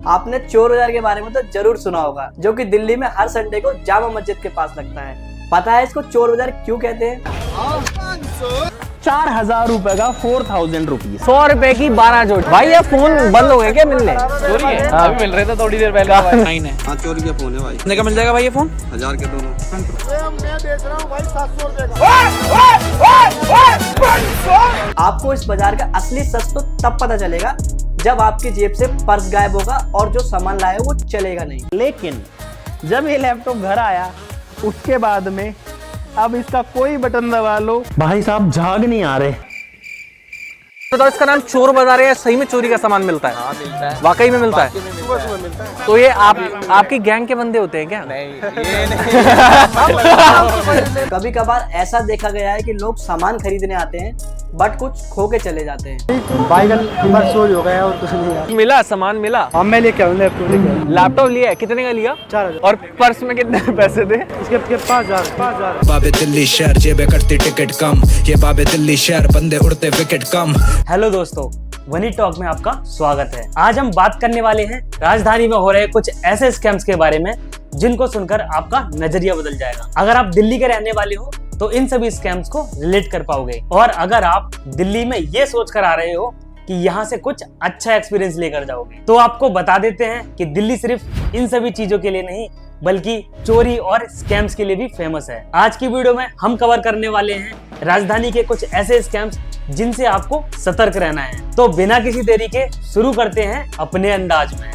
आपने चोर बाजार के बारे में तो जरूर सुना होगा, जो कि दिल्ली में हर संडे को जामा मस्जिद के पास लगता है। पता है इसको चोर बाजार क्यों कहते हैं? 4000 रुपए का 4000 रुपीज, 100 रुपए की 12 जोड़ी। भाई ये फोन बंद हो गए क्या मिलने? चोरी है? अभी मिल रहे थे थोड़ी देर पहले। हाँ चोरी का फोन है भाई। कितने का मिल जाएगा भाई ये फोन? 1000 के दोनों। मैं बेच रहा हूँ भाई 700 रुपए का। आपको इस बाजार का असली सच तो तब पता चलेगा जब आपकी जेब से पर्स गायब होगा और जो सामान लाया वो चलेगा नहीं। लेकिन जब ये लैपटॉप घर आया उसके बाद में अब इसका कोई बटन दबा लो, भाई साहब झाग नहीं आ रहे। बताओ इसका नाम चोर बाजार है या सही में चोरी का सामान मिलता है? हाँ मिलता है, वाकई में मिलता है? सुबह सुबह मिलता है। तो ये आपकी गैंग के बंदे होते हैं क्या? नहीं ये नहीं। कभी कभार ऐसा देखा गया है कि लोग सामान खरीदने आते हैं बट कुछ खो के चले जाते हैं। बाइगन फीवर चोरी हो गया और कुछ नहीं यार। मिला सामान मिला? हम मैं लेके आऊँ लैपटॉप। लैपटॉप लिया है? कितने का लिया? 4000। और पर्स में कितने पैसे थे? इसके 5000। बाबे दिल्ली शहर जेबे करती टिकट कम, ये बाबे दिल्ली शहर बंदे उड़ते विकेट कम। हेलो दोस्तों, वनी टॉक में आपका स्वागत है। आज हम बात करने वाले हैं राजधानी में हो रहे कुछ ऐसे स्कैम्स के बारे में जिनको सुनकर आपका नजरिया बदल जाएगा। अगर आप दिल्ली के रहने वाले हो तो इन सभी स्कैम्स को रिलेट कर पाओगे, और अगर आप दिल्ली में ये सोच कर आ रहे हो कि यहाँ से कुछ अच्छा एक्सपीरियंस लेकर जाओगे, तो आपको बता देते हैं कि दिल्ली सिर्फ इन सभी चीजों के लिए नहीं बल्कि चोरी और स्कैम्स के लिए भी फेमस है। आज की वीडियो में हम कवर करने वाले हैं राजधानी के कुछ ऐसे स्कैम्स जिनसे आपको सतर्क रहना है। तो बिना किसी देरी के शुरू करते हैं अपने अंदाज में।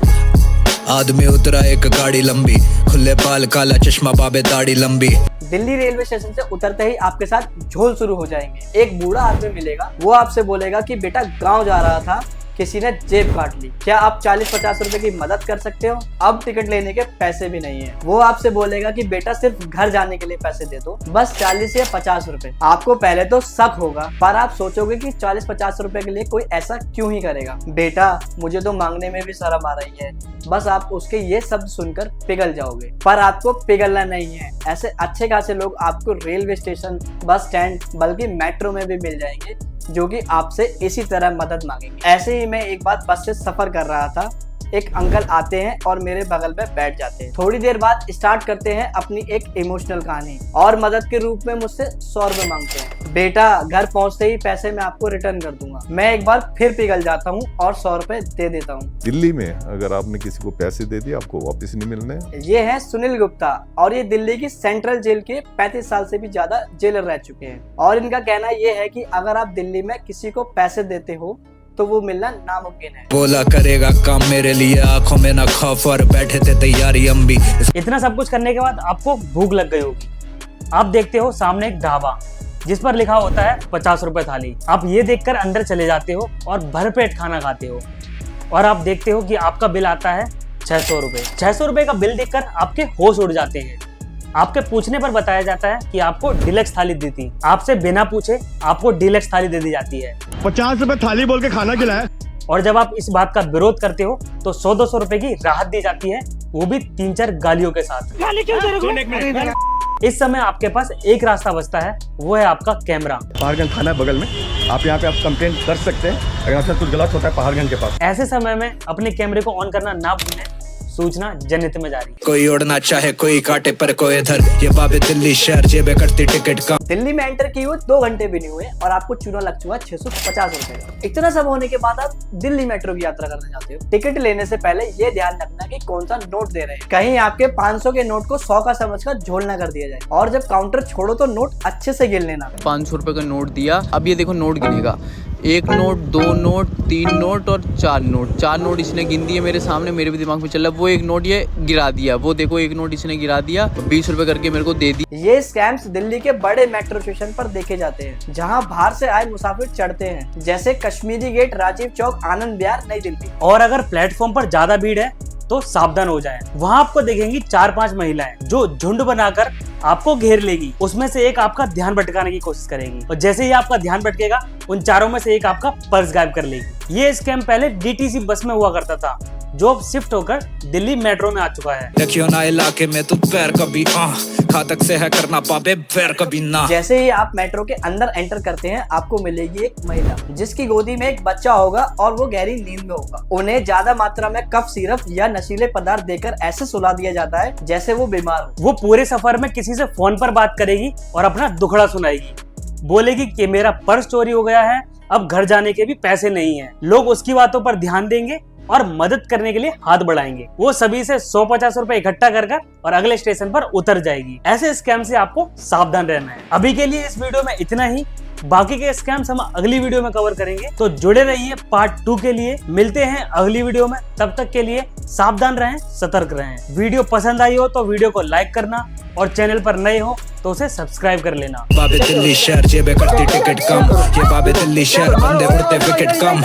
आदमी उतरा एक गाड़ी लंबी, खुले बाल काला चश्मा बाबे दाढ़ी लंबी। दिल्ली रेलवे स्टेशन से उतरते ही आपके साथ झोल शुरू हो जाएंगे। एक बूढ़ा आदमी मिलेगा, वो आपसे बोलेगा कि बेटा गांव जा रहा था, किसी ने जेब काट ली, क्या आप 40-50 रुपए की मदद कर सकते हो? अब टिकट लेने के पैसे भी नहीं है। वो आपसे बोलेगा कि बेटा सिर्फ घर जाने के लिए पैसे दे दो, बस 40 या 50 रुपए। आपको पहले तो शक होगा, पर आप सोचोगे कि 40-50 रुपए के लिए कोई ऐसा क्यों ही करेगा। बेटा मुझे तो मांगने में भी शर्म आ रही है। बस आप उसके ये शब्द सुनकर पिघल जाओगे, पर आपको पिघलना नहीं है। ऐसे अच्छे खासे लोग आपको रेलवे स्टेशन, बस स्टैंड, बल्कि मेट्रो में भी मिल जाएंगे जो कि आपसे इसी तरह मदद मांगेंगे। ऐसे ही मैं एक बार बस से सफर कर रहा था, एक अंकल आते हैं और मेरे बगल में बैठ जाते हैं। थोड़ी देर बाद स्टार्ट करते हैं अपनी एक इमोशनल कहानी और मदद के रूप में मुझसे 100 रुपए मांगते हैं। बेटा घर पहुंचते ही पैसे मैं आपको रिटर्न कर दूंगा। मैं एक बार फिर पिघल जाता हूं और 100 रुपए दे देता हूं। दिल्ली में अगर आपने किसी को पैसे दे दिए आपको वापस नहीं मिलने। ये है सुनील गुप्ता और ये दिल्ली की सेंट्रल जेल के 35 साल से भी ज्यादा जेलर रह चुके हैं। और इनका कहना ये है कि अगर आप दिल्ली में किसी को पैसे देते हो तो वो मिलना नामुमकिन है। बोला करेगा काम मेरे लिए, आंखों में ना खौफ और बैठे थे तैयारी अम्बी। इतना सब कुछ करने के बाद आपको भूख लग गई होगी। आप देखते हो सामने एक ढाबा जिस पर लिखा होता है 50 रुपए थाली। आप ये देखकर अंदर चले जाते हो और भरपेट खाना खाते हो, और आप देखते हो कि आपका बिल आता है 600 रुपए। 600 रुपए का बिल देखकर आपके होश उड़ जाते हैं। आपके पूछने पर बताया जाता है कि आपको डिलक्स थाली दी थी। आपसे बिना पूछे आपको डिलक्स थाली दे दी जाती है। 50 रुपए थाली बोल के खाना खिलाया। और जब आप इस बात का विरोध करते हो तो 100-200 रुपए की राहत दी जाती है, वो भी 3-4 गालियों के साथ। इस समय आपके पास एक रास्ता बचता है, वो है आपका कैमरा। पहाड़गंज थाना है बगल में, आप यहाँ पे आप कंप्लेंट कर सकते हैं अगर आपसे कुछ गलत होता है पहाड़गंज के पास। ऐसे समय में अपने कैमरे को ऑन करना ना भूलें। सूचना जनहित में जारी। कोई उड़ना चाहे कोई काटे पर कोई इधर, ये बाबे दिल्ली शहर जेबे करती टिकट कम। दिल्ली में एंटर किए हुए 2 घंटे भी नहीं हुए और आपको चूना लग चुका 650 रुपए का। इतना सब होने के बाद आप दिल्ली मेट्रो की यात्रा करना चाहते हो। टिकट लेने से पहले ये ध्यान रखना कि कौन सा नोट दे रहे हैं, कहीं आपके 500 के नोट को 100 का समझकर झोल ना कर दिया जाए। और जब काउंटर छोड़ो तो नोट अच्छे से गिन लेना। 500 रुपए का नोट दिया, अब ये देखो नोट गिनेगा। 1 नोट, 2 नोट, 3 नोट और 4 नोट। 4 नोट इसने गिन दिए मेरे सामने, मेरे भी दिमाग में चल रहा। वो 1 नोट ये गिरा दिया, वो देखो 1 नोट इसने गिरा दिया, 20 रुपए करके मेरे को दे दी। ये स्कैम्स दिल्ली के बड़े मेट्रो स्टेशन पर देखे जाते हैं, जहां बाहर से आए मुसाफिर चढ़ते हैं, जैसे कश्मीरी गेट, राजीव चौक, आनंद विहार, नई दिल्ली। और अगर प्लेटफॉर्म पर ज्यादा भीड़ है तो सावधान हो जाएं। वहां आपको देखेंगी 4-5 महिलाएं जो झुंड बनाकर आपको घेर लेगी। उसमें से एक आपका ध्यान भटकाने की कोशिश करेगी, और जैसे ही आपका ध्यान भटकेगा उन चारों में से एक आपका पर्स गायब कर लेगी। ये स्कैम पहले डीटीसी बस में हुआ करता था, जो अब शिफ्ट होकर दिल्ली मेट्रो में आ चुका है। देखियो ना इलाके में तू पैर कभी घातक से है करना पापे पैर कभी ना। जैसे ही आप मेट्रो के अंदर एंटर करते हैं आपको मिलेगी एक महिला जिसकी गोदी में एक बच्चा होगा और वो गहरी नींद में होगा। उन्हें ज्यादा मात्रा में कफ सिरप या नशीले पदार्थ देकर ऐसे सुला दिया जाता है जैसे वो बीमार हो। वो पूरे सफर में किसी से फोन पर बात करेगी और अपना दुखड़ा सुनाएगी, बोलेगी कि मेरा पर्स चोरी हो गया है, अब घर जाने के भी पैसे नहीं हैं। लोग उसकी बातों पर ध्यान देंगे और मदद करने के लिए हाथ बढ़ाएंगे। वो सभी से 150 रुपए इकट्ठा कर और अगले स्टेशन पर उतर जाएगी। ऐसे स्कैम से आपको सावधान रहना है। अभी के लिए इस वीडियो में इतना ही, बाकी के स्कैम्स हम अगली वीडियो में कवर करेंगे, तो जुड़े रहिए पार्ट 2 के लिए। मिलते हैं अगली वीडियो में, तब तक के लिए सावधान रहें, सतर्क रहें। वीडियो पसंद आई हो तो वीडियो को लाइक करना और चैनल पर नए हो तो उसे सब्सक्राइब कर लेना। बाबे दिल्ली शहर जेबे करती टिकट कम, ये बाबे दिल्ली शहर बंदे उड़ते विकेट कम।